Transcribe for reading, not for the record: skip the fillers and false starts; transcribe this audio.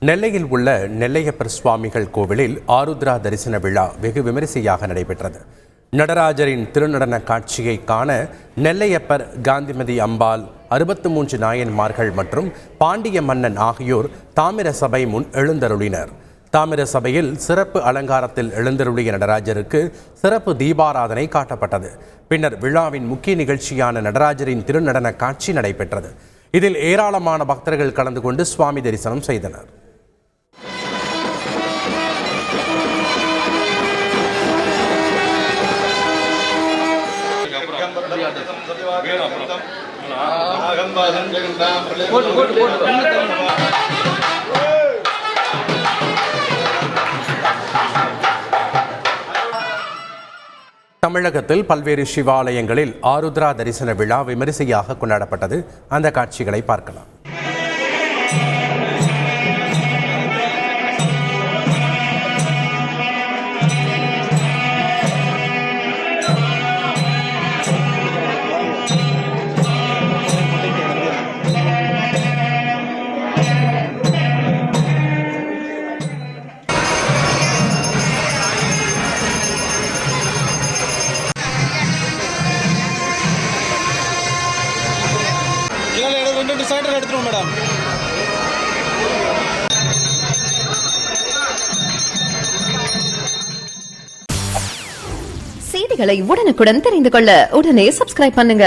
நெல்லையில் உள்ள நெல்லையப்பர் சுவாமிகள் கோவிலில் ஆருத்ரா தரிசன விழா வெகு விமரிசையாக நடைபெற்றது. நடராஜரின் திருநடன காட்சியை காண நெல்லையப்பர், காந்திமதி அம்பாள், 63 நாயன்மார்கள் மற்றும் பாண்டிய மன்னன் ஆகியோர் தாமிர சபை முன் எழுந்தருளினர். தாமிர சபையில் சிறப்பு அலங்காரத்தில் எழுந்தருளிய நடராஜருக்கு சிறப்பு தீபாராதனை காட்டப்பட்டது. பின்னர் விழாவின் முக்கிய நிகழ்ச்சியான நடராஜரின் திருநடன காட்சி நடைபெற்றது. இதில் ஏராளமான பக்தர்கள் கலந்து கொண்டு சுவாமி தரிசனம் செய்தனர். தமிழகத்தில் பல்வேறு சிவாலயங்களில் ஆருத்ரா தரிசன விழா விமரிசையாக கொண்டாடப்பட்டது. அந்த காட்சிகளை பார்க்கலாம். செய்திகளை உடனுக்குடன் தெரிந்து கொள்ள உடனே சப்ஸ்கிரைப் பண்ணுங்க.